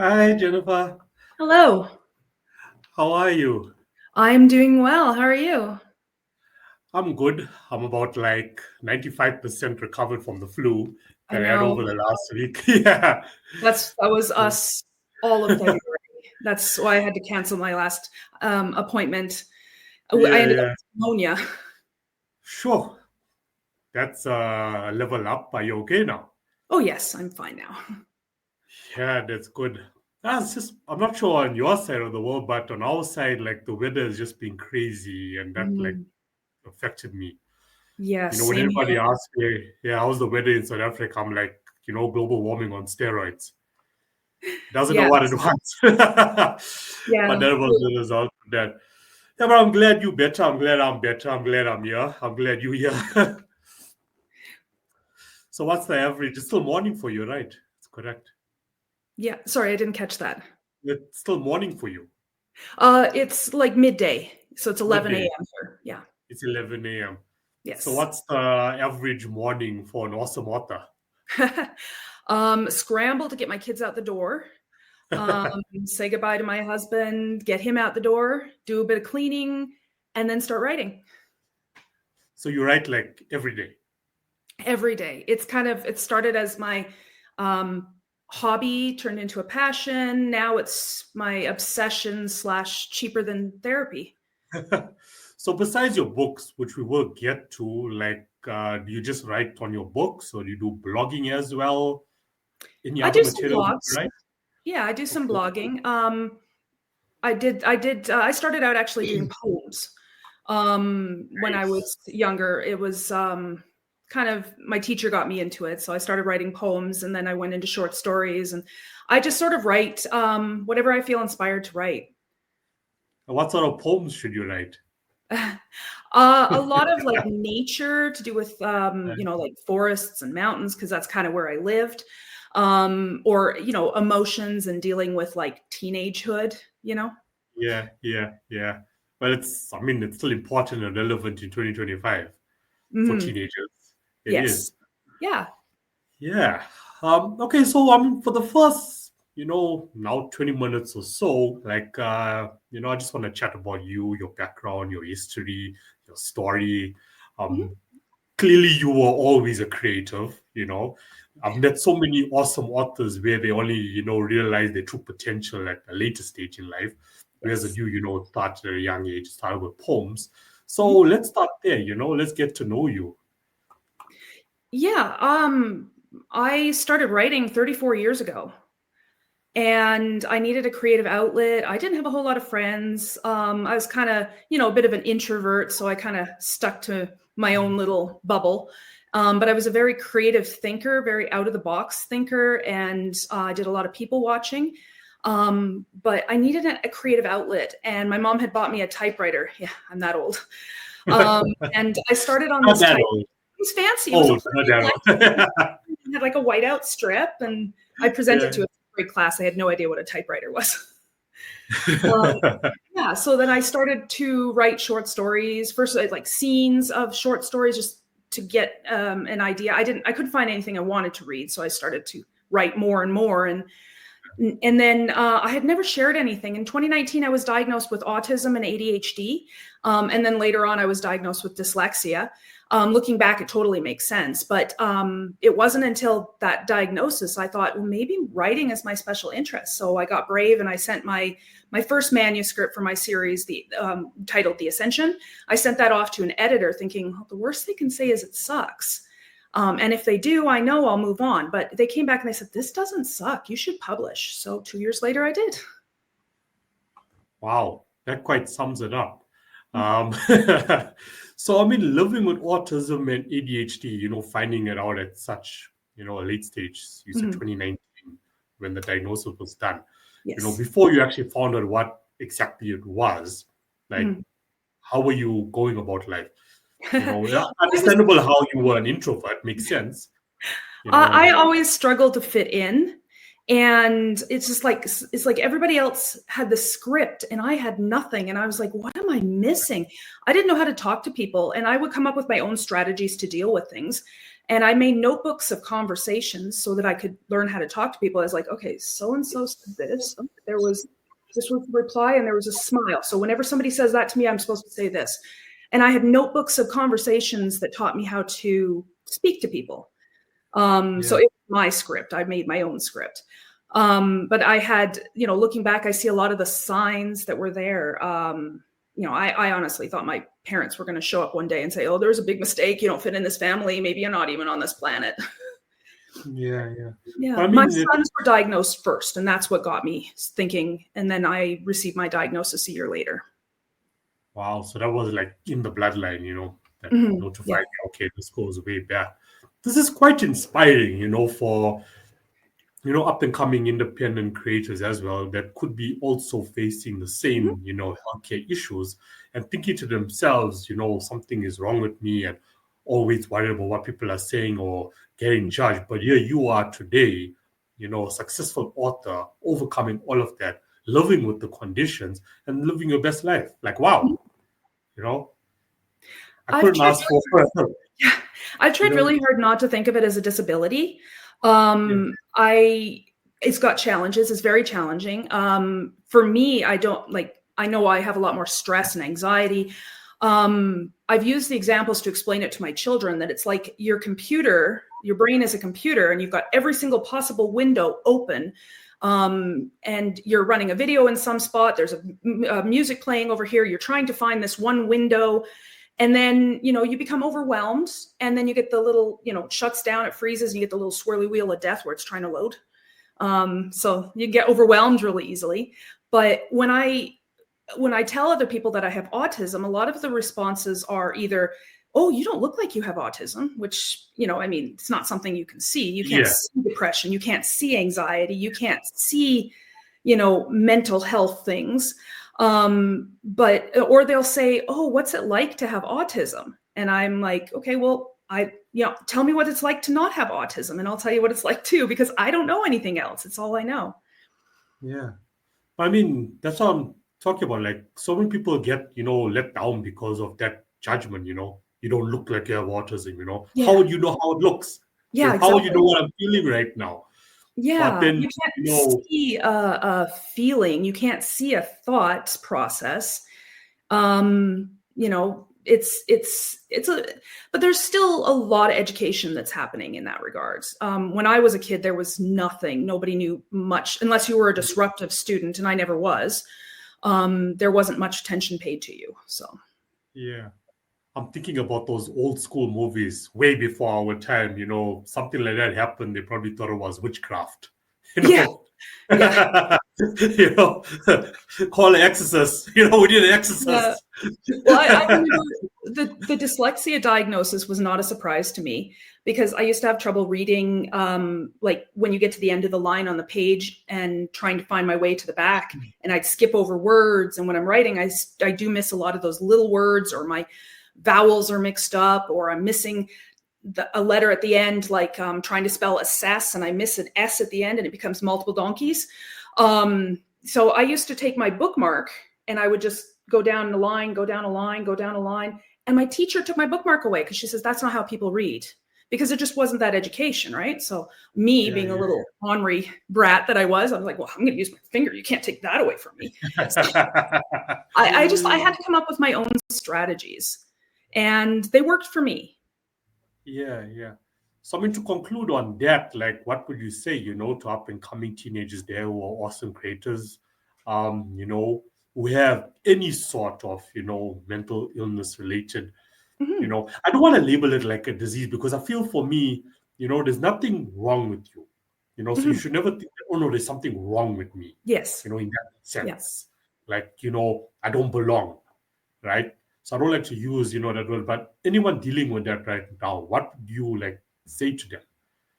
Hi, Jennifer. Hello. How are you? I'm doing well. How are you? I'm good. I'm about like 95% recovered from the flu I that I had over know the last week. Yeah. that was us all of February. That's why I had to cancel my last appointment. I Yeah, ended up yeah. with pneumonia. Sure. That's a level up. Are you okay now? Oh yes, I'm fine now. Yeah, that's good. That's just, I'm not sure on your side of the world, but on our side, like the weather has just been crazy and that like Mm, affected me. yeah, When same anybody here. asks me, yeah, how's the weather in South Africa? I'm like, global warming on steroids. Doesn't know what it Yes. wants. But Yeah. that was the result of that. Yeah, but I'm glad you better. I'm glad I'm better. I'm glad I'm here. I'm glad you here. So what's the average? It's still morning for you, right? It's correct. Yeah. Sorry, I didn't catch that. It's still morning for you. It's like midday, so it's 11 Midday. a.m. here. Yeah. It's 11 a.m. So Yes. what's the average morning for an awesome author? Scramble to get my kids out the door. um, Say goodbye to my husband, get him out the door, do a bit of cleaning, and then start writing So you write like every day. every day. It started as my um, hobby, turned into a passion. Now it's my obsession slash cheaper than therapy. So besides your books, which we will get to, like, do you just write on your books or do you do blogging as well? Any I other do some materials that you blogs. write? Yeah, I do some Okay. blogging. I started out actually doing poems. When I Nice. was younger, it was kind of my teacher got me into it. So I started writing poems and then I went into short stories and I just sort of write whatever I feel inspired to write. What sort of poems should you write? A lot of like nature to do with, like forests and mountains, because that's kind of where I lived. Or, emotions and dealing with like teenagehood. Yeah, yeah, yeah. Well, I mean, it's still important and relevant in 2025 for Hmm. teenagers. It Yes. is. Yeah. Yeah. Okay, so for the first, now 20 minutes or so, like, I just want to chat about you, your background, your history, your story. Mhm. Um, Clearly you were always a creative. I've met so many awesome authors where they only realize their true potential at a later stage in life, whereas Yes. you started at a young age, started with poems. So Mhm. let's start there. Let's get to know you. Yeah. I started writing 34 years ago and I needed a creative outlet. I didn't have a whole lot of friends. I was kind of, a bit of an introvert. So I kind of stuck to my own little bubble. But I was a very creative thinker, very out of the box thinker. And I did a lot of people watching. But I needed a creative outlet. And my mom had bought me a typewriter. Yeah, I'm that old. Um, and I started on Not this that type. old. It was fancy. It was a Old, not pretty that electric. old. It had like a whiteout strip, and I presented Yeah. to a great class. I had no idea what a typewriter was. Um, yeah, so then I started to write short stories. First, like scenes of short stories, just to get an idea. I couldn't find anything I wanted to read, so I started to write more and more. And then I had never shared anything. In 2019, I was diagnosed with autism and ADHD. And then later on, I was diagnosed with dyslexia. Looking back, it totally makes sense. But it wasn't until that diagnosis I thought, well, maybe writing is my special interest. So I got brave and I sent my first manuscript for my series, titled The Ascension. I sent that off to an editor thinking, well, the worst they can say is it sucks. And if they do, I know I'll move on. But they came back and they said, this doesn't suck. You should publish. So 2 years later, I did. Wow, that quite sums it up. Um, so, I mean, living with autism and ADHD, finding it out at such, a late stage, you said Mhm. 2019 when the diagnosis was done, Yes. before you actually found out what exactly it was, like, Mhm. how were you going about life? Yeah, I was understandable how you were an introvert, makes sense, I and always struggled to fit in. And it's like everybody else had the script and I had nothing. And I was like, what am I missing? I didn't know how to talk to people. And I would come up with my own strategies to deal with things. And I made notebooks of conversations so that I could learn how to talk to people. I was like, okay, so-and-so said this. This was the reply and there was a smile. So whenever somebody says that to me, I'm supposed to say this. And I had notebooks of conversations that taught me how to speak to people. So it was my script. I made my own script. But I had, looking back, I see a lot of the signs that were there. I honestly thought my parents were going to show up one day and say, oh, there's a big mistake. You don't fit in this family. Maybe you're not even on this planet. Yeah. Yeah. But I My mean, sons were diagnosed first, and that's what got me thinking. And then I received my diagnosis a year later. wow. So that was like in the bloodline, that Mm-hmm. notified Yeah. me, okay, this goes way back. This is quite inspiring, for up and coming independent creators as well that could be also facing the Mm-hmm. same, healthcare issues and thinking to themselves, something is wrong with me and always worried about what people are saying or getting judged. But here you are today, a successful author, overcoming all of that, living with the conditions and living your best life. Like, wow, you know, I I've couldn't tried ask for, Yeah, I've you tried know, really hard not to think of it as a disability. yeah, It's got challenges. It's very challenging. For me, I know I have a lot more stress and anxiety. I've used the examples to explain it to my children that it's like your computer, your brain is a computer, and you've got every single possible window open. And you're running a video in some spot. There's a music playing over here. You're trying to find this one window. And then, you become overwhelmed, and then you get the little, it shuts down, it freezes, and you get the little swirly wheel of death where it's trying to load. So you get overwhelmed really easily. But when I tell other people that I have autism, a lot of the responses are either, oh, you don't look like you have autism, which, it's not something you can see. You can't yeah, see depression. You can't see anxiety. You can't see, mental health things. Or they'll say, oh, what's it like to have autism? And I'm like, okay, well, tell me what it's like to not have autism, and I'll tell you what it's like too, because I don't know anything else. It's all I know. yeah. I mean, that's what I'm talking about. Like, so many people get, let down because of that judgment, You don't look like you have autism. How Yeah. would you know how it looks? Yeah, How would you exactly. know what I'm feeling right now? But Yeah, then, you can't see a feeling. You can't see a thought process. But there's still a lot of education that's happening in that regards. When I was a kid, there was nothing. Nobody knew much, unless you were a disruptive student, and I never was. There wasn't much attention paid to you. So yeah, I'm thinking about those old school movies way before our time, something like that happened. They probably thought it was witchcraft, you yeah, know. yeah, you know, call an exorcist, we need an yeah. exorcist. Well, I remember the dyslexia diagnosis was not a surprise to me, because I used to have trouble reading, like when you get to the end of the line on the page and trying to find my way to the back, and I'd skip over words. And when I'm writing, I do miss a lot of those little words, or my vowels are mixed up, or I'm missing a letter at the end, like trying to spell assess, and I miss an S at the end and it becomes multiple donkeys. So I used to take my bookmark and I would just go down a line, go down a line, go down a line. And my teacher took my bookmark away because she says, that's not how people read, because there just wasn't that education, right? So me Yeah, being a yeah. little ornery brat that I was like, well, I'm going to use my finger. You can't take that away from me. So I had to come up with my own strategies, and they worked for me. Yeah. So, I mean, to conclude on that, like, what would you say, to up and coming teenagers there who are awesome creators, who have any sort of, mental illness related, Mm-hmm. I don't want to label it like a disease, because I feel for me, there's nothing wrong with you, so you Mm-hmm. should never think that, oh no, there's something wrong with me, Yes. in that Yeah. sense. Like, I don't belong, right? So I don't like to use, that word, but anyone dealing with that right now, what do you like say to them,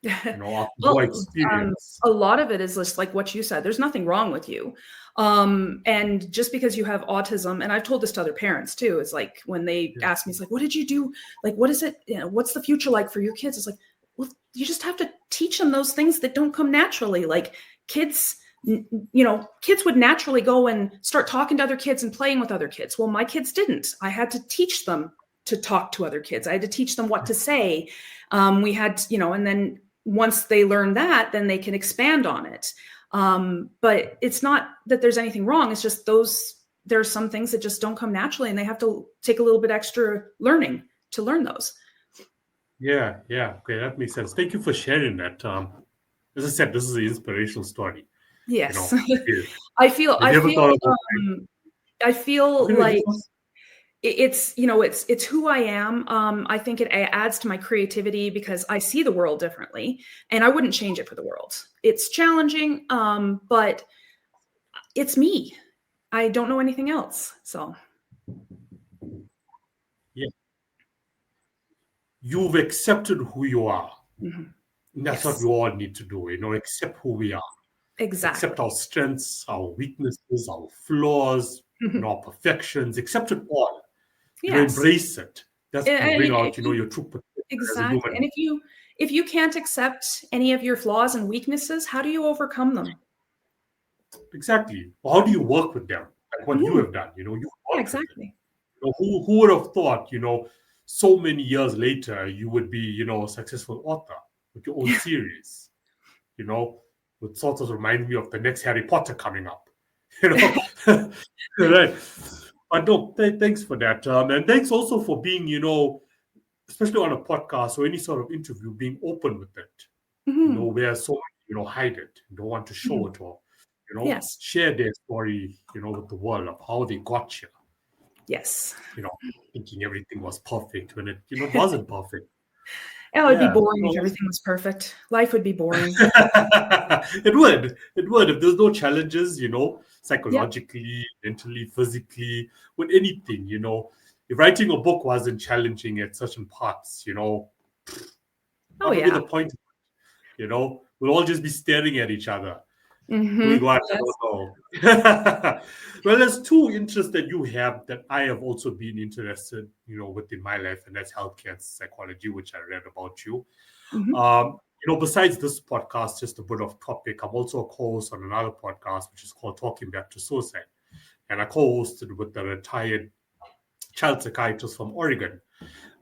after your Well, experience? a lot of it is just like what you said. There's nothing wrong with you. And just because you have autism, and I've told this to other parents too, it's like when they Yeah, ask me, it's like, what did you do? Like, what is it? What's the future like for your kids? It's like, well, you just have to teach them those things that don't come naturally. Like kids, kids would naturally go and start talking to other kids and playing with other kids. Well, my kids didn't. I had to teach them to talk to other kids. I had to teach them what to say. We had, and then once they learn that, then they can expand on it. But it's not that there's anything wrong. It's just there's some things that just don't come naturally, and they have to take a little bit extra learning to learn those. Yeah. Okay, that makes sense. Thank you for sharing that. As I said, this is an inspirational story. Yes. Yeah. I feel Okay, no, like it's who I am. I think it adds to my creativity because I see the world differently, and I wouldn't change it for the world. It's challenging, but it's me. I don't know anything else. So yeah, you've accepted who you are. mm-hmm. And that's what Yes, we all need to do, accept who we are, accept exactly. our strengths, our weaknesses, our flaws, our perfections, accept it all, Yes, embrace it. That's going to and bring if out, you your true potential as a exactly, human. and if you can't accept any of your flaws and weaknesses, how do you overcome them? Exactly. How do you work with them? Like what you Mhm. have done, you Yeah, worked with it. exactly. Who would have thought, so many years later, you would be, a successful author with your own series, you know, would sort of remind me of the next Harry Potter coming up, you know. Right. But no, thanks for that. And thanks also for being, especially on a podcast or any sort of interview, being open with it, Mhm. where so many, hide it, don't want to show Mhm. it or, Yes. share their story, with the world of how they got here, Yes. you know, thinking everything was perfect when it wasn't perfect. Oh, it'd be Yeah. boring if No, everything was perfect. Life would be boring. it would. It would. If there's no challenges, Yep. psychologically, mentally, physically, with anything, if writing a book wasn't challenging at certain parts, Oh what would be yeah. the point? We'll all just be staring at each other. Doing Mm-hmm. what? I Yes. don't know. Well, there's two interests that you have that I have also been interested, within my life, and that's healthcare and psychology, which I read about you. Mm-hmm. Besides this podcast, just a bit of topic, I'm also a co-host on another podcast, which is called Talking Back to Suicide. And I co-hosted with the retired child psychiatrist from Oregon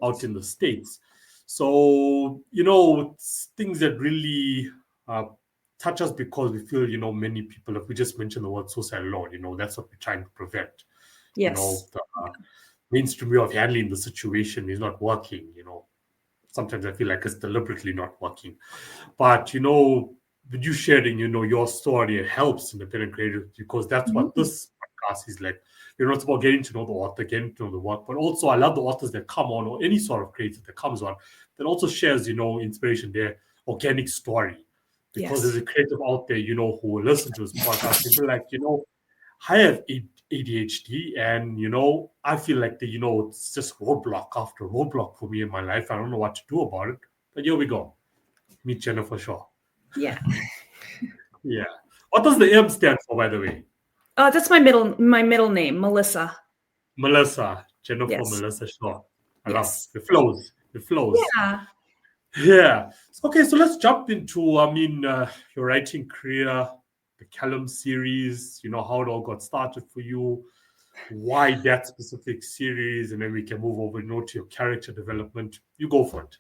out in the States. So, it's things that really touch us because we feel, many people, if we just mention the word suicide alone, that's what we're trying to prevent. Yes. The mainstream way of handling the situation is not working, Sometimes I feel like it's deliberately not working. But with you sharing, your story, it helps independent creators because that's what Mm-hmm. this podcast is like. It's about getting to know the author, getting to know the work. But also I love the authors that come on or any sort of creator that comes on that also shares, inspiration, their organic story. Because there's Yes. a creative out there, who will listen to this podcast and be like, I have ADHD, and I feel like it's just roadblock after roadblock for me in my life. I don't know what to do about it. But here we go. Meet Jennifer Shaw. Yeah. Yeah. What does the M stand for, by the way? That's my middle name, Melissa. Melissa. Jennifer Yes. Melissa Shaw. I love Yes. it. It flows. It flows. Yeah. Yeah. Okay, so let's jump into, your writing career, the Callum series, how it all got started for you, why that specific series, and then we can move over, to your character development. You go for it.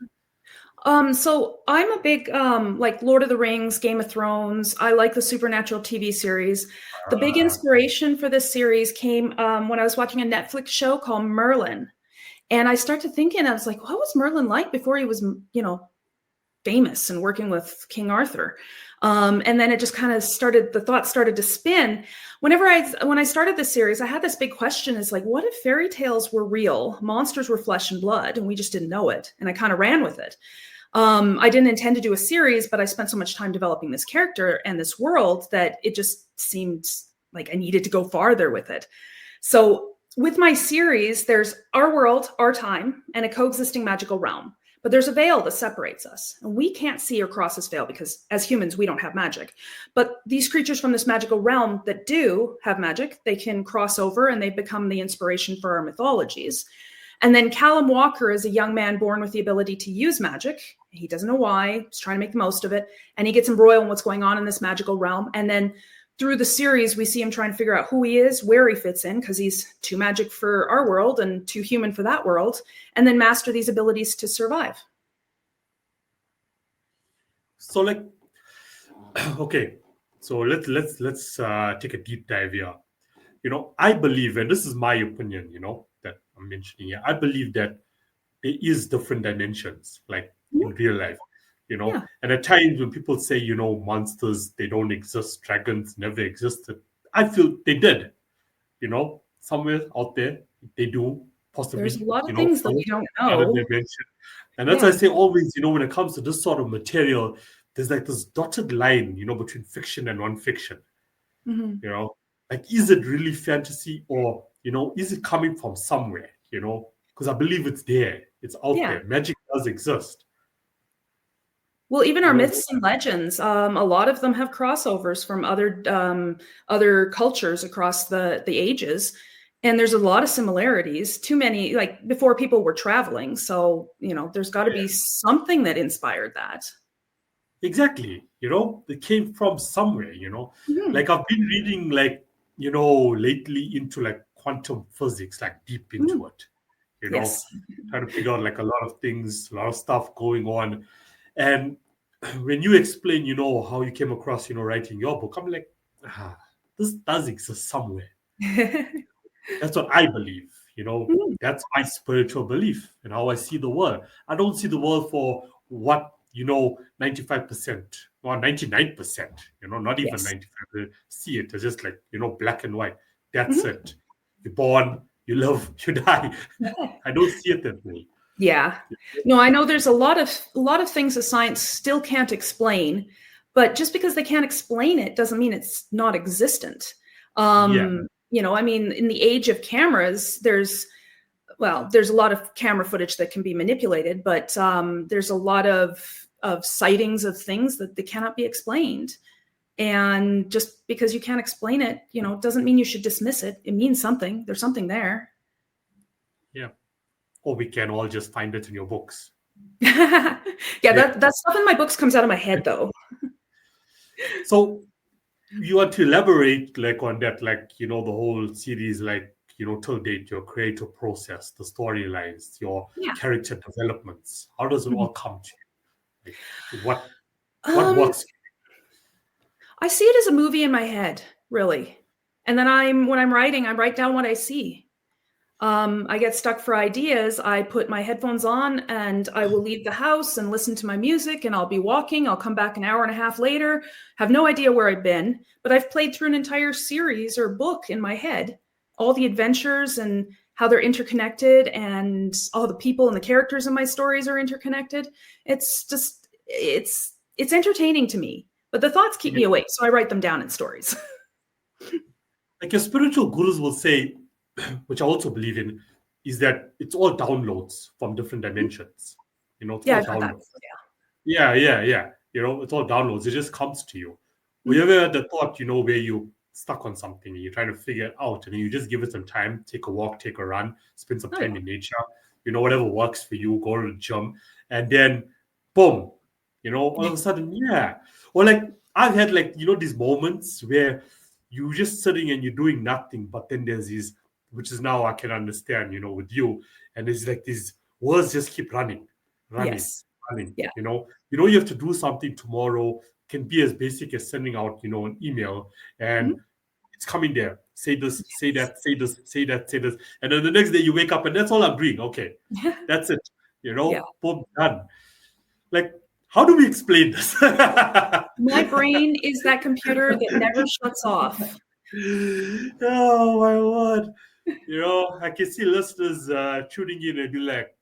So I'm a big like Lord of the Rings, Game of Thrones. I like the supernatural TV series. The big Uh, inspiration for this series came when I was watching a Netflix show called Merlin. And I started thinking, I was like, what was Merlin like before he was, famous and working with King Arthur? And then it just kind of the thought started to spin. When I started this series, I had this big question: is like, what if fairy tales were real? Monsters were flesh and blood, and we just didn't know it. And I kind of ran with it. I didn't intend to do a series, but I spent so much time developing this character and this world that it just seemed like I needed to go farther with it. So with my series, there's our world, our time, and a coexisting magical realm. But there's a veil that separates us. And we can't see or cross this veil because as humans, we don't have magic. But these creatures from this magical realm that do have magic, they can cross over and they become the inspiration for our mythologies. And then Callum Walker is a young man born with the ability to use magic. He doesn't know why. He's trying to make the most of it. And he gets embroiled in what's going on in this magical realm. And then through the series, we see him trying to figure out who he is, where he fits in, because he's too magic for our world and too human for that world, and then master these abilities to survive. So like, okay, so let's take a deep dive here. I believe, and this is my opinion, that I'm mentioning here. I believe that there is different dimensions, like in real life, Yeah. And at times when people say, monsters, they don't exist, dragons never existed, I feel they did, somewhere out there, they do There's possibly, a lot of things that we float don't another know. dimension. And that's why I say always, when it comes to this sort of material, there's like this dotted line, between fiction and non-fiction. Mm-hmm. Like, is it really fantasy, or is it coming from somewhere? Because I believe it's there, it's out Yeah. there. Magic does exist. Well, even our You know, myths and legends, a lot of them have crossovers from other cultures across the ages, and there's a lot of similarities. Too many, like before people were traveling, so there's got to be something that inspired that. exactly. They came from somewhere. Mhm. Like I've been reading, like lately into like quantum physics, like deep Mm. into it. You know, Yes. trying to figure out like a lot of things, a lot of stuff going on. And when you explain, how you came across, writing your book, I'm like, this does exist somewhere. That's what I believe. Mm. That's my spiritual belief and how I see the world. I don't see the world for what, 95% or 99%, not even Yes. 95. See it as just like, black and white. That's Mhm. it. You're born, you live, you die. I don't see it that way. Yeah. No, I know there's a lot of things that science still can't explain, but just because they can't explain it doesn't mean it's not existent. Yeah. I mean, in the age of cameras, there's a lot of camera footage that can be manipulated, but there's a lot of sightings of things that they cannot be explained. And just because you can't explain it, doesn't mean you should dismiss it. It means something. There's something there. Yeah. Or we can all just find it in your books. Yeah, Yeah. that stuff in my books comes out of my head though. So you want to elaborate like on that, like, the whole series, like, till date, your creative process, the storylines, your Yeah. character developments. How does it Mhm. all come to you? Like, what Um, works? I see it as a movie in my head, really. And then when I'm writing, I write down what I see. I get stuck for ideas. I put my headphones on and I will leave the house and listen to my music, and I'll be walking. I'll come back an hour and a half later, have no idea where I've been, but I've played through an entire series or book in my head, all the adventures and how they're interconnected, and all the people and the characters in my stories are interconnected. It's entertaining to me, but the thoughts keep me awake, so I write them down in stories. Like your spiritual gurus will say, which I also believe in, is that it's all downloads from different dimensions. It's Yeah, all I've heard that. downloads. Yeah. It's all downloads. It just comes to you. Or you Mhm. ever had the thought, where you stuck on something and you're trying to figure it out, and then you just give it some time, take a walk, take a run, spend some Oh, yeah. time in nature, whatever works for you, go to the gym, and then boom, all of a sudden, yeah. Or like I've had like, these moments where you're just sitting and you're doing nothing, but then there's these, which is now I can understand, with you, and it's like these words just keep running, running, Yes. running, Yeah. you have to do something tomorrow, can be as basic as sending out, an email, and Mhm. it's coming there. Say this, say that, say this, say that, say this. And then the next day you wake up and that's all I'm doing. Okay. That's it. Yeah. Boom, done. Like, how do we explain this? My brain is that computer that never shuts off. Oh my word. I can see listeners tuning in and be like,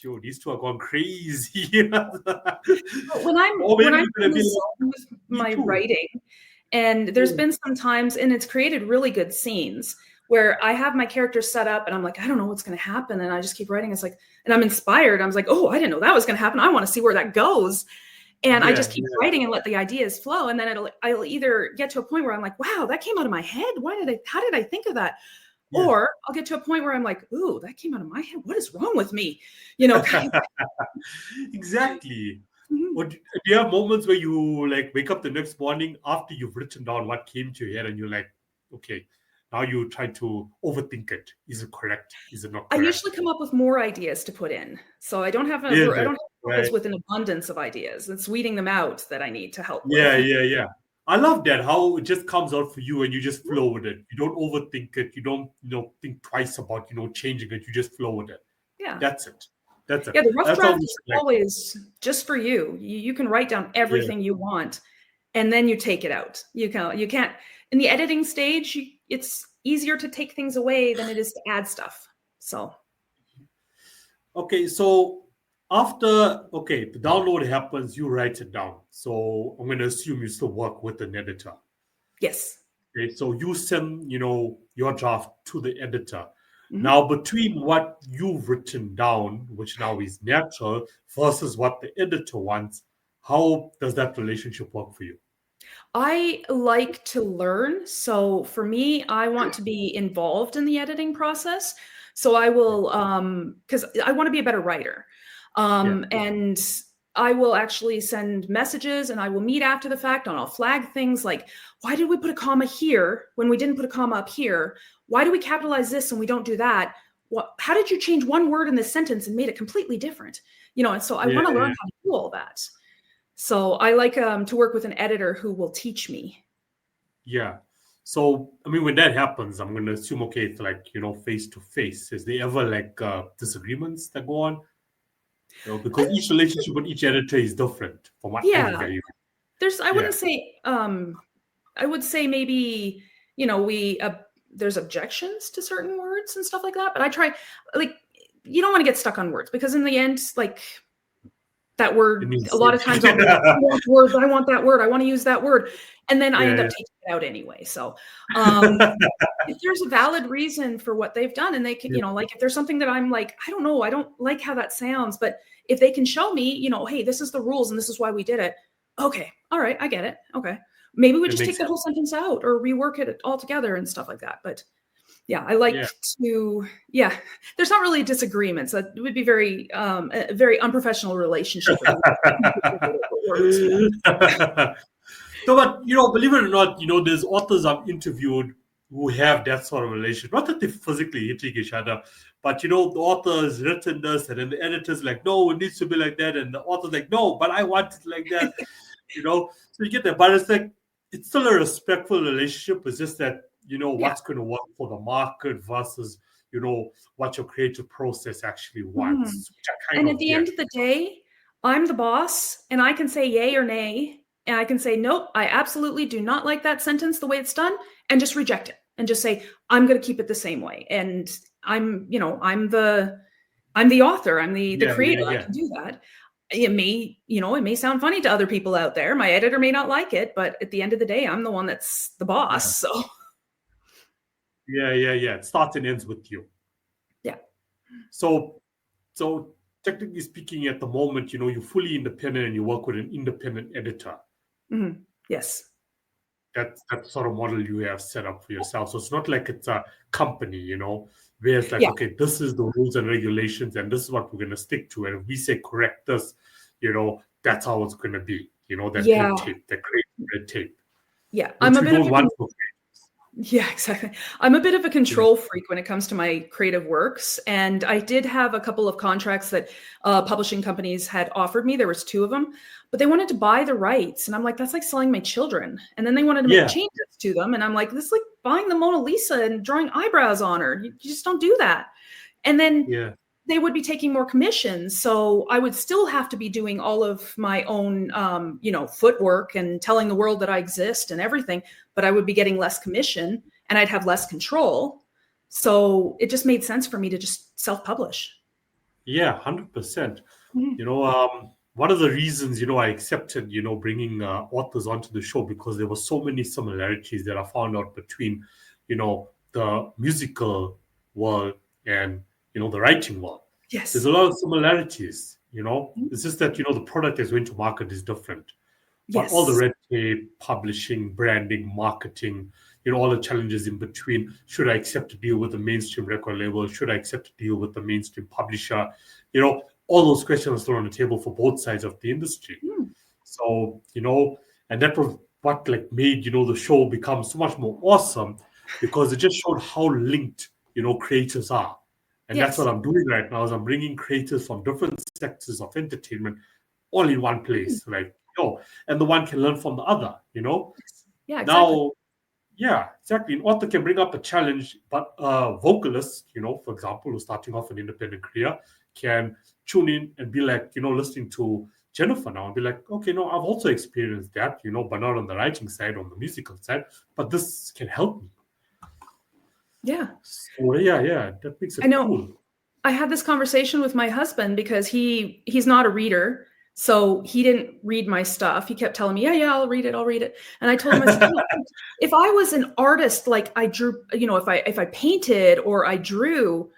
"Yo, these two are going crazy." But when I'm Or when maybe I'm you're in gonna the be zone like, with "Me my too." writing, and there's been some times, and it's created really good scenes where I have my characters set up, and I'm like, I don't know what's going to happen, and I just keep writing. It's like, and I'm inspired. I was like, oh, I didn't know that was going to happen. I want to see where that goes, and I Yeah, just keep yeah, writing and let the ideas flow, and then I'll either get to a point where I'm like, wow, that came out of my head. How did I think of that? yeah. Or I'll get to a point where I'm like, ooh, that came out of my head. What is wrong with me? Kind of. Exactly. Mhm. Or do you have moments where you like wake up the next morning after you've written down what came to your head and you're like, okay, now you try to overthink it. Is it correct? Is it not I correct? usually come up with more ideas to put in. So Is I it? don't have Right. couples with an abundance of ideas. It's weeding them out that I need to help Yeah, with. yeah, yeah. I love that how it just comes out for you and you just flow with it. You don't overthink it. You don't, think twice about, changing it. You just flow with it. Yeah. That's it. That's it. Yeah, the rough That's how draft we is should like. always just for you. You can write down Yeah, everything you want and then you take it out. You can't in the editing stage, it's easier to take things away than it is to add stuff. So, okay, so after the download happens, you write it down. So I'm gonna assume you still work with an editor. yes. Okay, so you send, your draft to the editor. Mhm. Now, between what you've written down, which now is natural, versus what the editor wants, how does that relationship work for you? I like to learn. So for me, I want to be involved in the editing process. So I Yeah, will, because I want to be a better writer. yeah, And I will actually send messages and I will meet after the fact and I'll flag things like, why did we put a comma here when we didn't put a comma up here? Why do we capitalize this and we don't do that? How did you change one word in this sentence and made it completely different? And so I yeah, want to learn yeah. how to do all that. So I like to work with an editor who will teach me. Yeah. So, I mean, when that happens, I'm going to assume, okay, it's like, face to face. Is there ever like disagreements that go on? Because each relationship with each editor is different from what I've Yeah, evaluated. I Yeah. wouldn't say I would say maybe, we there's objections to certain words and stuff like that, but I try like you don't want to get stuck on words because in the end like that It word a means lot of times I'll be like, I want words, I want that word, I want to use that word, and then I end up yeah, taking it out anyway. So, um yeah. if there's a valid reason for what they've done and they can, Yeah, like if there's something that I'm like, I don't know, I don't like how that sounds, but if they can show me, hey, this is the rules and this is why we did it. Okay. All right. I get it. Okay. Maybe we it just makes take the sense. whole sentence out or rework it all together and stuff like that. But yeah, I Yeah. like to, yeah, there's not really disagreements. That would be a very unprofessional relationship if we words. Yeah. No, but believe it or not, there's authors I've interviewed who have that sort of relationship. Not that they're physically hitting each other, but the author has written this, and then the editor's like, no, it needs to be like that, and the author's like, no, but I want it like that. So you get that, but it's like it's still a respectful relationship. It's just that Yeah. what's going to work for the market versus what your creative process actually Mhm. wants, which I kind And at of the get. end of the day, I'm the boss and I can say yay or nay. And I can say, nope, I absolutely do not like that sentence the way it's done, and just reject it and just say, I'm going to keep it the same way. And I'm the author, I'm the Yeah, yeah, creator. I yeah. can do that. It may sound funny to other people out there. My editor may not like it, but at the end of the day, I'm the one that's the Yeah, boss. So yeah, yeah, yeah. It starts and ends with you. yeah. So, so technically speaking, at the moment, you're fully independent and you work with an independent editor. Mhm. Yes. That sort of model you have set up for yourself. So it's not like it's a company, where it's like, Yeah. okay, this is the rules and regulations, and this is what we're going to stick to. And if we say correct this, that's how it's going to be. That red Yeah. tape, that crazy red tape, Yeah. I'm which a we bit of don't a want for Yeah, exactly. I'm a bit of a creators. control freak when it comes to my creative works, and I did have a couple of contracts that publishing companies had offered me. There was two of them, but they wanted to buy the rights, and I'm like, that's like selling my children. And then they wanted to make Yeah, changes to them, and I'm like, this is like buying the Mona Lisa and drawing eyebrows on her. You just don't do that. And then yeah, they would be taking more commissions. So I would still have to be doing all of my own, footwork and telling the world that I exist and everything, but I would be getting less commission and I'd have less control. So it just made sense for me to just self-publish. yeah, 100%. Mhm. One of the reasons I accepted bringing authors onto the show, because there were so many similarities that I found out between the musical world and the writing world. There's Yes. a lot of similarities. It's just that the product that's going to market is different, but all the Yes. red tape, publishing, branding, marketing, all the challenges in between. Should I accept to deal with the mainstream record label? Should I accept to deal with the mainstream publisher? all those questions thrown on the table for both sides of the industry. Mm. So, and that was what like made, the show become so much more awesome because it just showed how linked, creators are. And that's what Yes. I'm doing right now is I'm bringing creators from different sectors of entertainment all in one Mm. place. Like, and the one can learn from the other. Yeah, exactly. Now, yeah, exactly. An author can bring up a challenge, but a vocalist, for example, who's starting off an independent career, can tune in and be like, listening to Jennifer now and be like, okay, no, I've also experienced that, but not on the writing side, on the musical side, but this can help me. Yeah. So yeah, that makes I it know. cool. I had this conversation with my husband because he's not a reader. So he didn't read my stuff. He kept telling me, yeah, I'll read it. I'll read it. And I told him, I said, "Look, if I was an artist, like I drew, if I painted or I drew,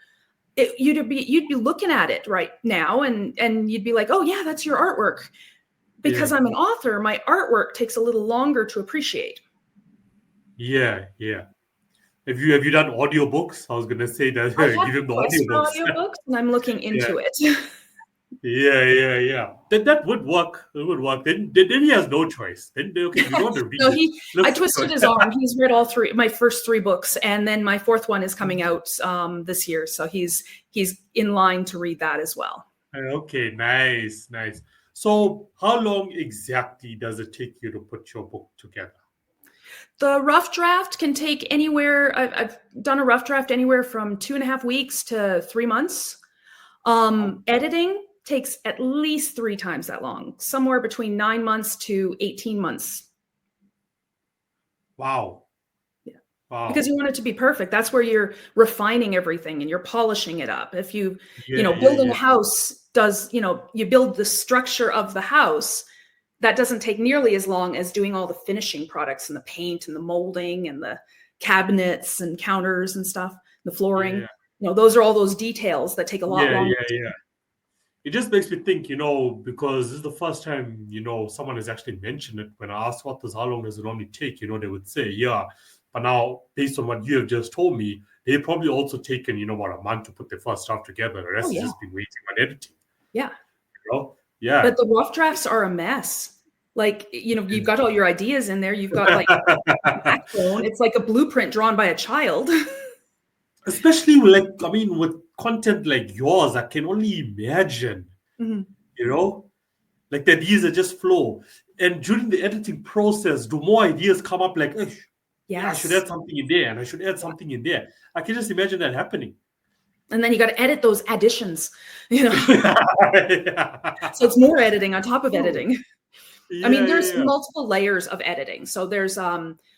you'd be looking at it right now and you'd be like, oh yeah, that's your artwork. Because Yeah, I'm an author, my artwork takes a little longer to appreciate. yeah. Have you done audiobooks? I was gonna say that I've had give him the requests for audiobooks. audiobooks and I'm looking Yeah. into it. Yeah. That would work. It would work. Then he has no choice. Then okay, you don't want to read No, it. I Listen to twisted his it. arm. He's read my first three books, and then my fourth one is coming out this year. So he's in line to read that as well. Okay, nice. So, how long exactly does it take you to put your book together? The rough draft can take anywhere. I've done a rough draft anywhere from 2.5 weeks to 3 months. Editing takes at least 3 times that long, somewhere between 9 months to 18 months. Wow. Yeah. Wow. Because you want it to be perfect. That's where you're refining everything and you're polishing it up. If Yeah. building a house does, you build the structure of the house, that doesn't take nearly as long as doing all the finishing products and the paint and the molding and the cabinets and counters and stuff, the flooring. Yeah. Those are all those details that take a lot longer. Yeah. It just makes me think, because this is the first time, someone has actually mentioned it. When I asked authors how long does it normally take, they would say, yeah. But now, based on what you have just told me, they've probably also taken, about a month to put their first draft together. The rest has just been waiting on editing. Yeah. Yeah. But the rough drafts are a mess. Like, you've got all your ideas in there. You've got like a backbone. It's like a blueprint drawn by a child. Especially with content like yours, I can only imagine, like the ideas that just flow. And during the editing process, do more ideas come up like, yeah, I should add something in there and I should add something in there. I can just imagine that happening. And then you got to edit those additions, Yeah. So it's more editing on top of editing. Yeah, I mean, there's multiple layers of editing. So there's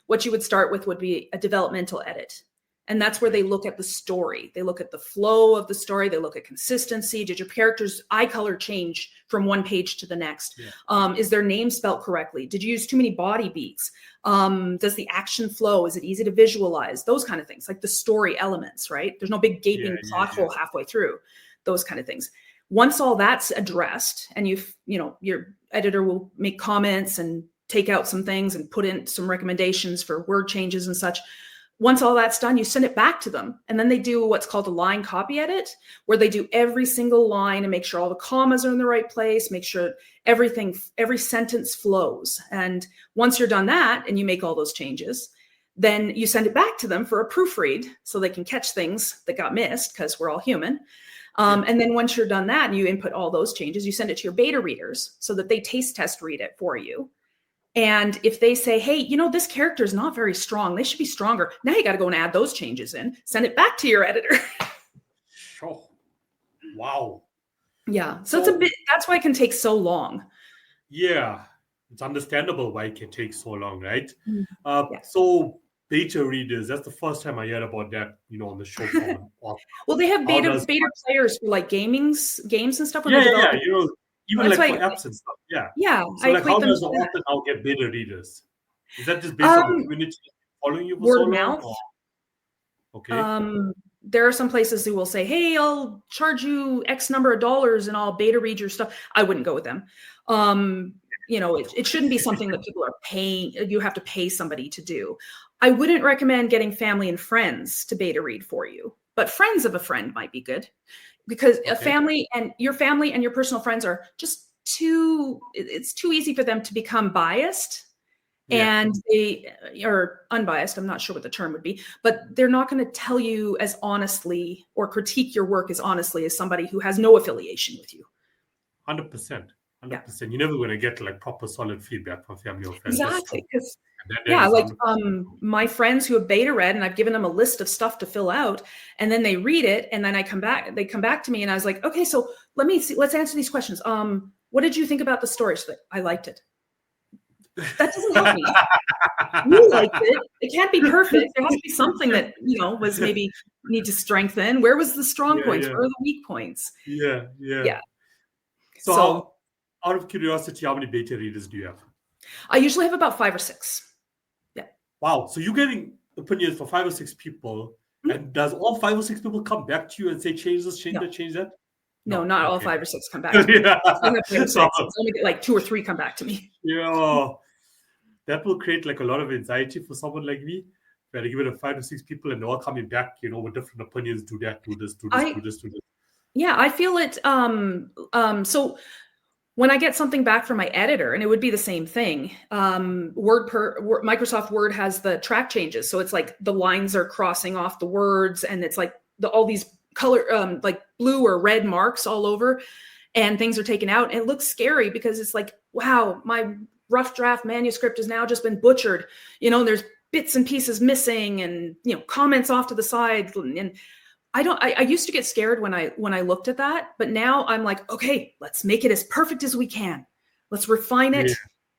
what you would start with would be a developmental edit. And that's where they look at the story. They look at the flow of the story. They look at consistency. Did your character's eye color change from one page to the next? Yeah. Is their name spelled correctly? Did you use too many body beats? Does the action flow? Is it easy to visualize? Those kind of things, like the story elements, right? There's no big gaping plot hole halfway through. Those kind of things. Once all that's addressed and your editor will make comments and take out some things and put in some recommendations for word changes and such. Once all that's done, you send it back to them. And then they do what's called a line copy edit, where they do every single line and make sure all the commas are in the right place, make sure every sentence flows. And once you're done that and you make all those changes, then you send it back to them for a proofread so they can catch things that got missed because we're all human. And then once you're done that and you input all those changes, you send it to your beta readers so that they taste test read it for you. And if they say, hey, this character is not very strong, they should be stronger. Now you got to go and add those changes in, send it back to your editor. Sure. Wow. Yeah. So that's why it can take so long. Yeah. It's understandable why it can take so long, right? Yes. So beta readers, that's the first time I heard about that, on the show. Well, they have beta players for like games and stuff. Yeah. Even like for apps and stuff. Yeah. Yeah. So like how does the author now get beta readers? Is that just based on the community following you for word so of long? mouth. Okay. There are some places who will say, hey, I'll charge you X number of dollars and I'll beta read your stuff. I wouldn't go with them. It shouldn't be something that people are paying. You have to pay somebody to do. I wouldn't recommend getting family and friends to beta read for you, but friends of a friend might be good. because a Okay. family and your personal friends are just it's too easy for them to become biased, Yeah. and they are unbiased. I'm not sure what the term would be, but they're not going to tell you as honestly or critique your work as honestly as somebody who has no affiliation with you. 100%. Yeah, 100%. You're never going to get like proper solid feedback from family or friends. Just exactly. talk. Because And that yeah, is like 100% true. my friends who have beta read, and I've given them a list of stuff to fill out, and then they read it, and then they come back to me, and I was like, okay, so let's answer these questions. What did you think about the story? She's like, I liked it. That doesn't help me. You liked it. It can't be perfect. There has to be something that, was maybe need to strengthen. Where was the strong Yeah, points? yeah, Where are the weak points? yeah, yeah. Yeah. So, So out of curiosity, how many beta readers do you have? I usually have about 5 or 6. Yeah. Wow. So you're getting opinions from 5 or 6 people, Mhm. and does all 5 or 6 people come back to you and say, change this, change No, that, change that? no, No. not all Okay. 5 or 6 come back to me. Yeah. It's not 5 or So, 6. It's only like 2 or 3 come back to me. yeah. That will create like a lot of anxiety for someone like me. Where I give it a 5 to 6 people and they're all coming back, with different opinions. Do that, do this, do this, I do this, do this. Yeah, I feel it. So when I get something back from my editor, and it would be the same thing. Microsoft Word has the track changes, so it's like the lines are crossing off the words, and it's like all these color, like blue or red marks all over, and things are taken out. And it looks scary because it's like, wow, my rough draft manuscript has now just been butchered. There's bits and pieces missing, and comments off to the side, and I used to get scared when I looked at that, but now I'm like, okay, let's make it as perfect as we can. Let's refine Yeah. it.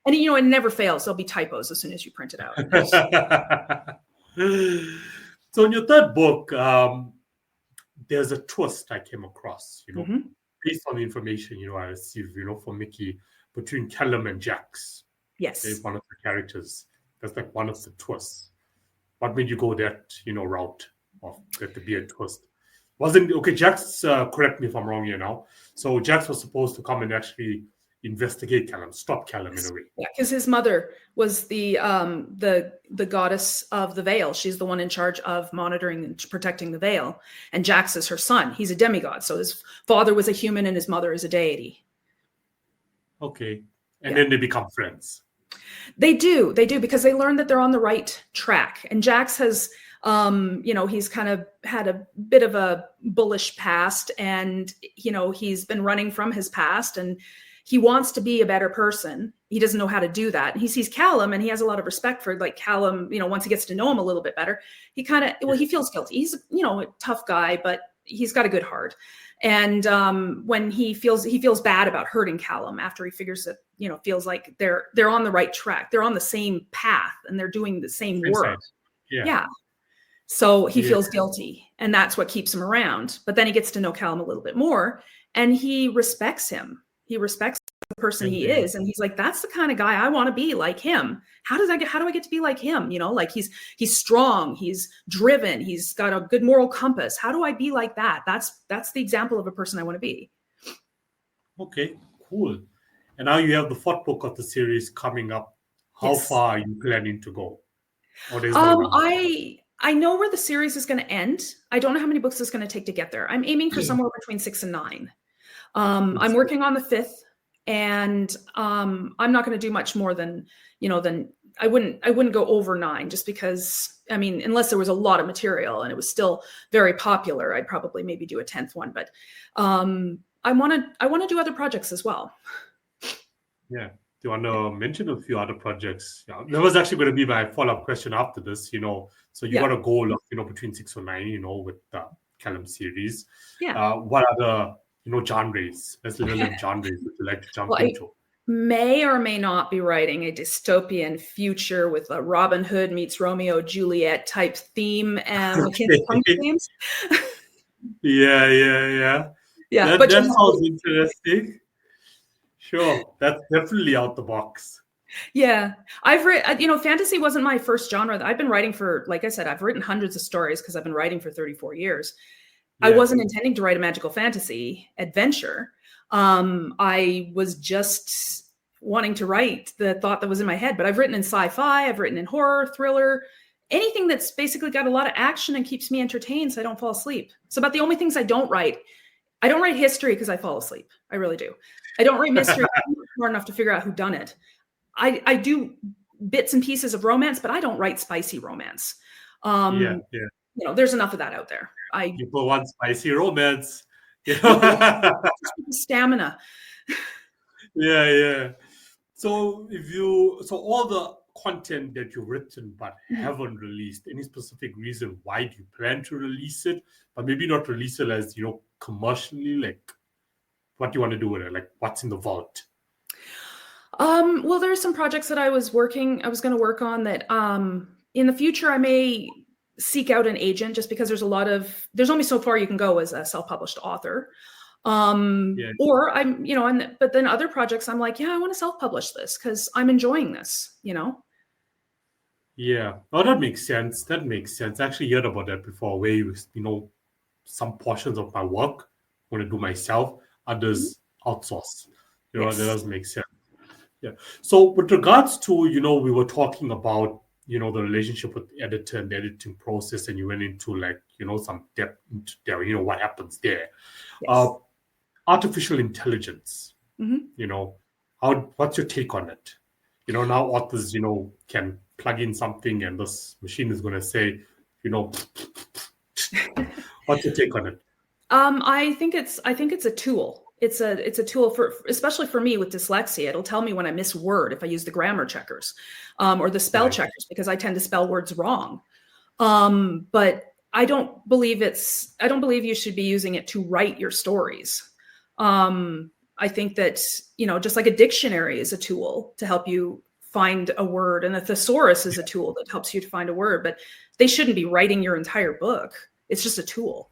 And it never fails. There'll be typos as soon as you print it out. So in your third book, there's a twist I came across, Mhm. based on the information, I received, from Mickey, between Callum and Jax. Okay, Yes. one of the characters. That's like one of the twists. What made you go that, route of that to be a twist? Wasn't okay, Jax, correct me if I'm wrong here now. So Jax was supposed to come and actually investigate Callum, stop Callum in a way. Yeah, because his mother was the goddess of the veil. She's the one in charge of monitoring and protecting the veil. And Jax is her son. He's a demigod. So his father was a human and his mother is a deity. Okay. And Yeah. then they become friends. They do because they learn that they're on the right track. And Jax has, he's kind of had a bit of a bullish past, and, he's been running from his past, and he wants to be a better person. He doesn't know how to do that. And he sees Callum, and he has a lot of respect for like Callum, once he gets to know him a little bit better, he kind of, he feels guilty. He's, a tough guy, but he's got a good heart. And when he feels bad about hurting Callum after he figures that, feels like they're on the right track. They're on the same path and they're doing the same Same work. side. Yeah. Yeah. So he Yeah. feels guilty, and that's what keeps him around. But then he gets to know Callum a little bit more, and he respects him. He respects the person And he then, is, and he's like, that's the kind of guy I want to be, like him. How do I get to be like him? Like he's strong, he's driven, he's got a good moral compass. How do I be like that? That's the example of a person I want to be. okay, cool. And now you have the fourth book of the series coming up. How Yes. far are you planning to go? Or there's no number? I know where the series is going to end. I don't know how many books it's going to take to get there. I'm aiming for somewhere between 6 and 9. I'm working on the 5th, and I'm not going to do much more than I wouldn't go over 9, just because, unless there was a lot of material and it was still very popular, I'd probably maybe do a 10th one. But I want to do other projects as well. Yeah. Do you want to mention a few other projects? Yeah, that was actually going to be my follow-up question after this. So you got a goal of between 6 or 9, with the Callum series. Yeah. What other genres? Let's learn genres that you like to jump into. I may or may not be writing a dystopian future with a Robin Hood meets Romeo Juliet type theme and with Hunger Games. Yeah. Yeah, That sounds interesting. Sure, that's definitely out the box. Yeah, I've read, fantasy wasn't my first genre. I've been writing for, like I said, I've written hundreds of stories because I've been writing for 34 years. Yeah. I wasn't intending to write a magical fantasy adventure. I was just wanting to write the thought that was in my head, but I've written in sci-fi, I've written in horror, thriller, anything that's basically got a lot of action and keeps me entertained so I don't fall asleep. It's about the only things I don't write I don't write history because I fall asleep. I really do. I don't write mystery. I'm not smart enough to figure out who done it. I do bits and pieces of romance, but I don't write spicy romance. Yeah, Um, yeah. there's enough of that out there. You put one spicy romance. You know? Stamina. Yeah, yeah. So all the content that you've written but Mhm. haven't released, any specific reason why do you plan to release it, but maybe not release it as commercially? Like, what do you want to do with it? Like, what's in the vault? Well, there are some projects that I was going to work on that in the future I may seek out an agent, just because there's only so far you can go as a self-published author. Yeah, Or but then other projects I'm like, yeah, I want to self-publish this because I'm enjoying this, yeah. Oh, that makes sense. That makes sense. I actually heard about that before, where some portions of my work I want to do myself, Mhm. others outsource. That Yes. does make sense. Yeah. So with regards to, we were talking about, the relationship with the editor and the editing process, and you went into like, some depth into there, what happens there. Uh, Yes. artificial intelligence, Hmm. what's your take on it? Now authors, can plug in something and this machine is going to say, you know, what's your take on it? I think it's a tool. It's a tool for, especially for me with dyslexia. It'll tell me when I miss a word if I use the grammar checkers, or the spell Right. checkers, because I tend to spell words wrong. But I don't believe you should be using it to write your stories. I think that, just like a dictionary is a tool to help you find a word, and a thesaurus is a tool that helps you to find a word, but they shouldn't be writing your entire book. It's just a tool.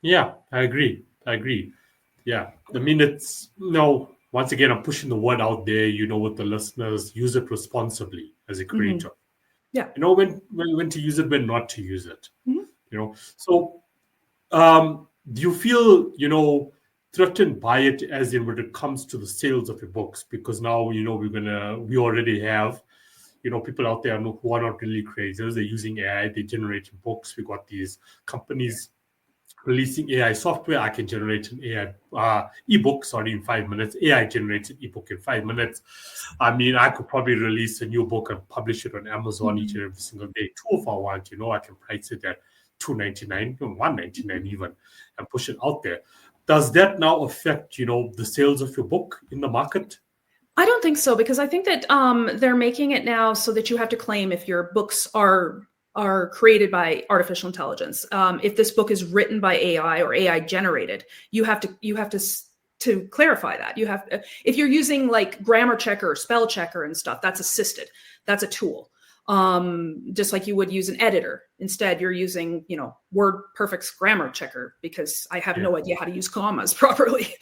Yeah, I agree. I agree. Yeah. I mean, it's, once again, I'm pushing the word out there, with the listeners, use it responsibly as a Hmm. creator. Yeah. When to use it, when not to use it. Mhm. So do you feel, threatened by it, as in when it comes to the sales of your books? Because now, we already have, people out there who are not really creators. They're using AI, they're generating books. We got these companies releasing AI software. I can generate an AI ebook, in 5 minutes. AI generated ebook in 5 minutes. I mean, I could probably release a new book and publish it on Amazon each Mhm. and every single day. Two if I want, I can price it at $2.99, $1.99 even, and push it out there. Does that now affect, the sales of your book in the market? I don't think so, because I think that they're making it now so that you have to claim if your books are created by artificial intelligence. If this book is written by AI or AI generated, you have to clarify that. If you're using like grammar checker or spell checker and stuff, that's assisted. That's a tool. Just like you would use an editor. Instead, you're using, Word Perfect's grammar checker, because I have Yeah. no idea how to use commas properly.